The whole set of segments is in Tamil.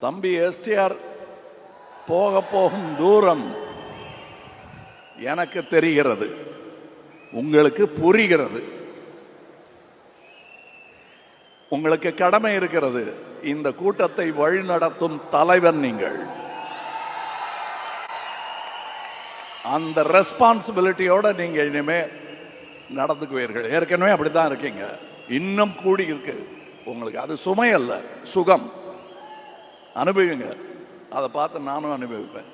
தம்பி எஸ்டிஆர் போகும் தூரம் எனக்கு தெரிகிறது, உங்களுக்கு புரிகிறது. உங்களுக்கு கடமை இருக்கிறது. இந்த கூட்டத்தை வழிநடத்தும் தலைவர் நீங்கள். அந்த ரெஸ்பான்சிபிலிட்டியோட நீங்க இனிமே நடந்துக்குவீர்கள். ஏற்கனவே அப்படித்தான் இருக்கீங்க, இன்னும் கூடி இருக்கு உங்களுக்கு. அது சுமை அல்ல, சுகம். அனுபவிங்க. அதை பார்த்து நானும் அனுபவிப்பேன்.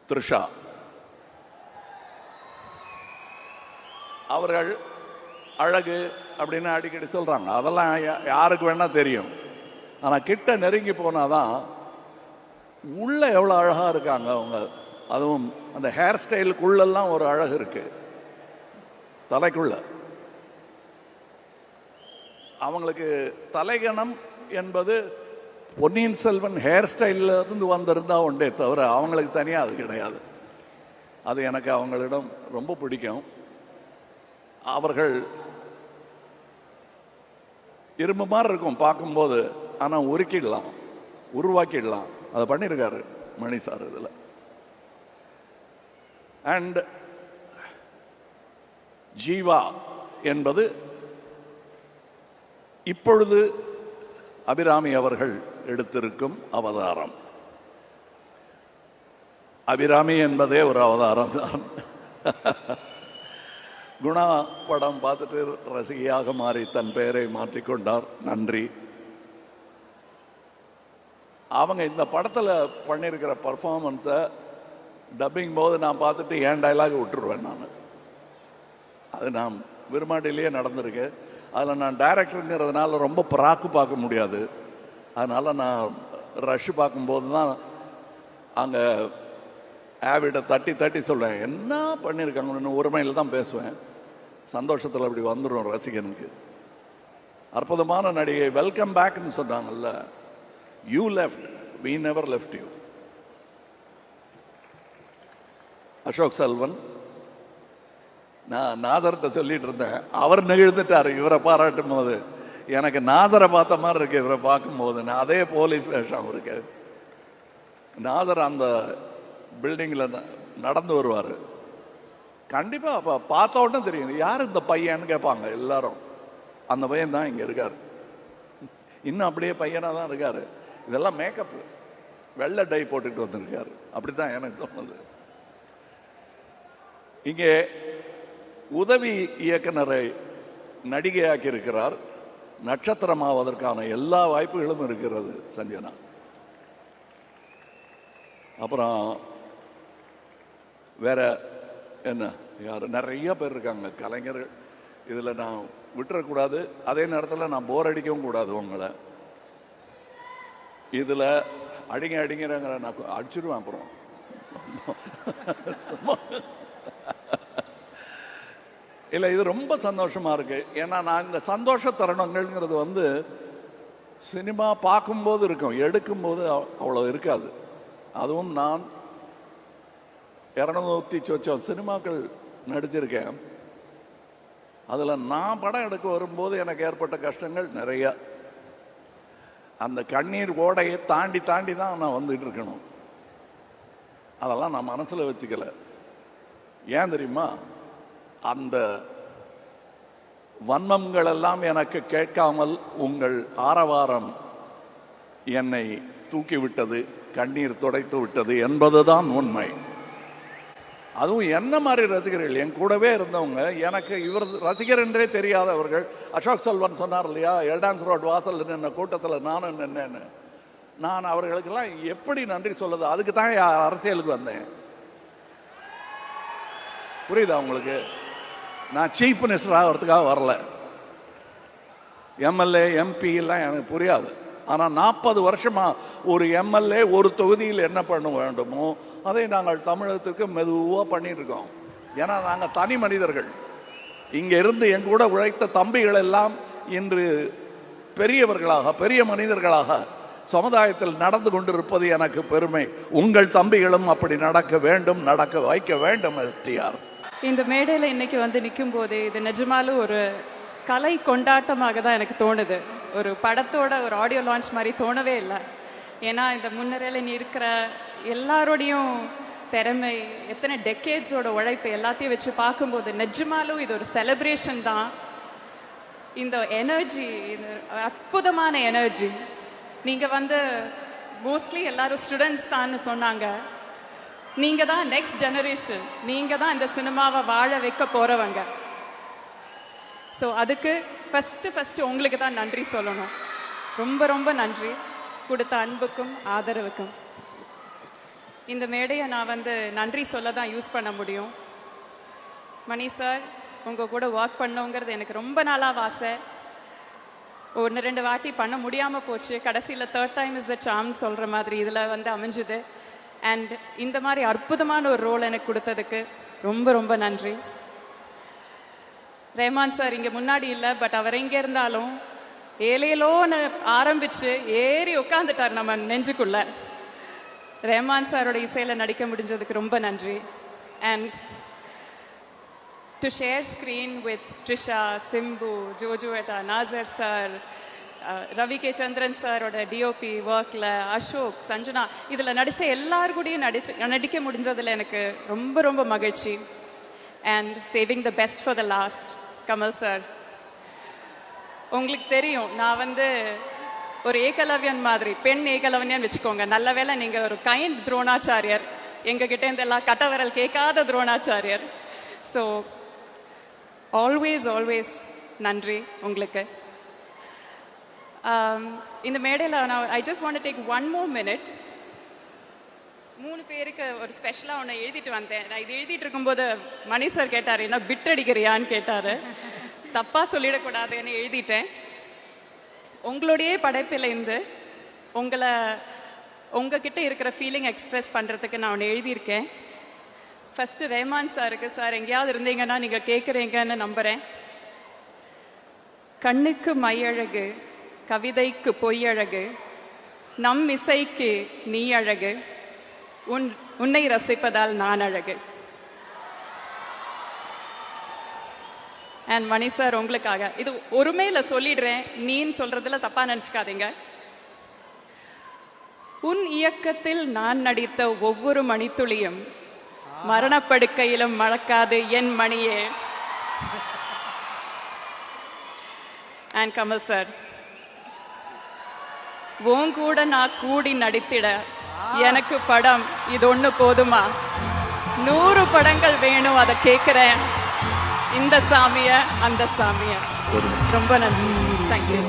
த்ரிஷா அவர்கள் அழகு அப்படின்னு அடிக்கடி சொல்றாங்க. அதெல்லாம் யாருக்கு வேணா தெரியும். ஆனா கிட்ட நெருங்கி போனாதான் உள்ள எவ்வளவு அழகா இருக்காங்க அவங்க. அதுவும் அந்த ஹேர் ஸ்டைலுக்குள்ளெல்லாம் ஒரு அழகு இருக்கு, தலைக்குள்ள. அவங்களுக்கு தலைகணம் என்பது பொன்னியின் செல்வன் ஹேர் ஸ்டைல்ல இருந்து வந்திருந்தா உண்டே தவிர அவங்களுக்கு தனியா அது கிடையாது. அது எனக்கு அவங்களிடம் ரொம்ப பிடிக்கும். அவர்கள் இரும்பு மாதிரி இருக்கும் பார்க்கும்போது, ஆனா உருக்கிடலாம், உருவாக்கிடலாம். அதை பண்ணியிருக்காரு மணி சார் இதுல. அண்ட் ஜீவா என்பது இப்பொழுது அபிராமி அவர்கள் எடுத்திருக்கும் அவதாரம். அபிராமி என்பதே ஒரு அவதாரம் தான். குணா படம் பார்த்துட்டு ரசிகையாக மாறி தன் பெயரை மாற்றிக்கொண்டார். நன்றி. அவங்க இந்த படத்தில் பண்ணியிருக்கிற பர்ஃபார்மன்ஸை டப்பிங் போது நான் பார்த்துட்டு ஏன் டைலாக் விட்டுருவேன். அது நான் விரும்மாண்டிலேயே நடந்திருக்கு. அதில் நான் டைரக்டருங்கிறதுனால ரொம்ப பிராக்கு பார்க்க முடியாது. அதனால் நான் ரஷ் பார்க்கும்போது தான் அங்கே ஆவிட தட்டி சொல்லுவேன், என்ன பண்ணியிருக்காங்கன்னு ஒருமையில் தான் பேசுவேன். சந்தோஷத்தில் அப்படி வந்துடும் ரசிகனுக்கு. அற்புதமான நடிகை. வெல்கம் பேக்னு சொன்னாங்கல்ல, you left, we never left you. Ashok Selvan, நான் நாதர்கிட்ட சொல்லிட்டு இருந்தேன், அவர் நெகிழ்ந்துட்டாரு இவரை பாராட்டும் போது. எனக்கு நாதரை பார்த்த மாதிரி இருக்கு இவரை பார்க்கும்போது. அதே போலீஸ் வேஷம் இருக்கு. நாதர் அந்த பில்டிங்ல நடந்து வருவார். கண்டிப்பா அப்ப பார்த்த உடனே தெரியும் யார் இந்த பையன்னு கேட்பாங்க எல்லாரும். அந்த பையன் தான் இங்க இருக்காரு. இன்னும் அப்படியே பையனா தான் இருக்காரு. இதெல்லாம் மேக்கப், வெள்ளை டை போட்டுட்டு வந்திருக்காரு. அப்படித்தான் எனக்கு தோணுது. இங்கே உதவி இயக்குனரை நடிகையாக்கி இருக்கிறார். நட்சத்திரமாவதற்கான எல்லா வாய்ப்புகளும் இருக்கிறது சஞ்சனா. அப்புறம் வேற என்ன, யார், நிறைய பேர் இருக்காங்க கலைஞர்கள். இதில் நான் விட்டுறக்கூடாது. அதே நேரத்தில் நான் போர் அடிக்கவும் கூடாது உங்களை. இதில் அடிங்கிறங்கிற நான் அடிச்சிருவேன். அப்புறம் இல்லை, இது ரொம்ப சந்தோஷமா இருக்கு. ஏன்னா நான் இந்த சந்தோஷ தருணங்கள்ங்கிறது சினிமா பார்க்கும்போது இருக்கும், எடுக்கும்போது அவ்வளோ இருக்காது. அதுவும் நான் 200 சொச்சம் சினிமாக்கள் நடிச்சிருக்கேன். அதில் நான் படம் எடுக்க வரும்போது எனக்கு ஏற்பட்ட கஷ்டங்கள் நிறைய. அந்த கண்ணீர் ஓடையை தாண்டி தான் நான் வந்துட்டு இருக்கணும். அதெல்லாம் நான் மனசில் வச்சுக்கல. ஏன் தெரியுமா? அந்த வன்மங்கள் எல்லாம் எனக்கு கேட்காமல் உங்கள் ஆரவாரம் என்னை தூக்கிவிட்டது, கண்ணீர் துடைத்து விட்டது என்பதுதான் உண்மை. அதுவும் என்ன மாதிரி ரசிகர்கள், என் கூடவே இருந்தவங்க, எனக்கு இவர் ரசிகர் என்றே தெரியாதவர்கள். அசோக் செல்வன் சொன்னார் இல்லையா, எல்டான்ஸ் ரோட் வாசல் நின்ன கூட்டத்தில் நானும் நின்னேன்னு. நான் அவர்களுக்கெல்லாம் எப்படி நன்றி சொல்லுது? அதுக்கு தான் அரசியலுக்கு வந்தேன். புரியுதா உங்களுக்கு? நான் சீஃப் மினிஸ்டர் ஆகிறதுக்காக வரல. எம்எல்ஏ எம்பி எல்லாம் எனக்கு புரியாது. ஆனால் 40 வருஷமா ஒரு எம்எல்ஏ ஒரு தொகுதியில் என்ன பண்ண வேண்டுமோ அதை நாங்கள் தமிழகத்துக்கு மெதுவாக பண்ணிட்டு இருக்கோம். ஏன்னா நாங்கள் தனி மனிதர்கள். இங்கே இருந்து என் கூட உழைத்த தம்பிகள் எல்லாம் இன்று பெரியவர்களாக, பெரிய மனிதர்களாக சமுதாயத்தில் நடந்து கொண்டிருப்பது எனக்கு பெருமை. உங்கள் தம்பிகளும் அப்படி நடக்க வேண்டும், நடக்க வைக்க வேண்டும். எஸ்டிஆர் இந்த மேடையில் இன்னைக்கு நிற்கும் போது இது நிஜமாலும் ஒரு கலை கொண்டாட்டமாக தான் எனக்கு தோணுது. ஒரு படத்தோட ஒரு ஆடியோ லான்ச் மாதிரி தோணவே இல்லை. ஏன்னா இந்த முன்னிலையில் இருக்கிற எல்லாரோடையும் திறமை, எத்தனை டெக்கேட்ஸோட உழைப்பு எல்லாத்தையும் வச்சு பார்க்கும்போது நிஜமாலும் இது ஒரு செலிப்ரேஷன் தான். இந்த எனர்ஜி, இந்த அற்புதமான எனர்ஜி. நீங்கள் வந்து மோஸ்ட்லி எல்லாரும் ஸ்டூடெண்ட்ஸ் தான் சொன்னாங்க. நீங்கள் தான் நெக்ஸ்ட் ஜெனரேஷன், நீங்கள் தான் இந்த சினிமாவை வாழ வைக்க போகிறவங்க. ஸோ அதுக்கு ஃபஸ்ட்டு உங்களுக்கு தான் நன்றி சொல்லணும். ரொம்ப ரொம்ப நன்றி கொடுத்த அன்புக்கும் ஆதரவுக்கும். இந்த மேடையை நான் வந்து நன்றி சொல்ல தான் யூஸ் பண்ண முடியும். மணி சார், உங்கள் கூட ஒர்க் பண்ணுங்கிறது எனக்கு ரொம்ப நாளாக ஆசை. 1-2 வாட்டி பண்ண முடியாமல் போச்சு. கடைசியில் 3rd time is the charm சொல்கிற மாதிரி இதில் வந்து அமைஞ்சுது. அண்ட் இந்த மாதிரி அற்புதமான ஒரு ரோல் எனக்கு கொடுத்ததுக்கு ரொம்ப ரொம்ப நன்றி. ரஹ்மான் சார் இங்கே முன்னாடி இல்லை, பட் அவர் எங்கே இருந்தாலும் ஏலேலோன்னு ஆரம்பித்து ஏறி உட்காந்துட்டார் நம்ம நெஞ்சுக்குள்ள. ரஹ்மான் சாரோட இசையில் நடிக்க முடிஞ்சதுக்கு ரொம்ப நன்றி. And to share screen with Trisha, Simbu, ஜோஜுவேட்டா, நாசர் சார், ரவி கே சந்திரன் சாரோட டிஓபி ஒர்க்கில், அசோக், சஞ்சனா, இதில் நடித்த எல்லாரு கூடயும் நடிக்க முடிஞ்சதில் எனக்கு ரொம்ப ரொம்ப மகிழ்ச்சி. And saving the best for the last, Kamal sir. உங்களுக்கு தெரியும், நான் வந்து ஒரு ஏகலவ்யன் மாதிரி, பெண் ஏகலவ்யன் வச்சுக்கோங்க. நல்ல வேளை நீங்கள் ஒரு கைண்ட் துரோணாச்சாரியர், எங்ககிட்ட இந்த எல்லாம் கட்டவரல் கேட்காத துரோணாச்சாரியர். ஸோ ஆல்வேஸ் நன்றி உங்களுக்கு. இந்த மேடையில் நான் I just want to take 1 more minute. 3 பேருக்கு ஒரு ஸ்பெஷலாக ஒன்று எழுதிட்டு வந்தேன். நான் இது எழுதிட்டு இருக்கும்போது மணி சார் கேட்டார், என்ன பிட் அடிக்கிறியான்னு கேட்டார். தப்பாக சொல்லிடக்கூடாதுன்னு எழுதிட்டேன். உங்களுடைய படைப்பிலேருந்து உங்ககிட்ட இருக்கிற ஃபீலிங் எக்ஸ்பிரஸ் பண்ணுறதுக்கு நான் ஒன்று எழுதியிருக்கேன். ஃபஸ்ட்டு ரஹ்மான் சாருக்கு, சார் எங்கேயாவது இருந்தீங்கன்னா நீங்கள் கேட்குறீங்கன்னு நம்புகிறேன். கண்ணுக்கு மையழகு, கவிதைக்கு பொய்யழகு, நம் இசைக்கு நீ அழகு, உன்னை ரசிப்பதால் நான் அழகு. அண்ட் மணி சார், உங்களுக்காக இது ஒருமையில சொல்லிடுறேன், நீன்னு சொல்றதுல தப்பா நினைச்சுக்காதீங்க. உன் இயக்கத்தில் நான் நடித்த ஒவ்வொரு மணித்துளியும் மரணப்படுக்கையிலும் மறக்காது என் மணியே. அண்ட் கமல் சார், உன் கூட நான் கூடி நடித்திட எனக்கு படம் இது ஒண்ணு போதுமா? 100 படங்கள் வேணும், அதை கேட்கிறேன். இந்த சாமிய அந்த சாமிய. ரொம்ப நன்றி. தேங்க்யூ.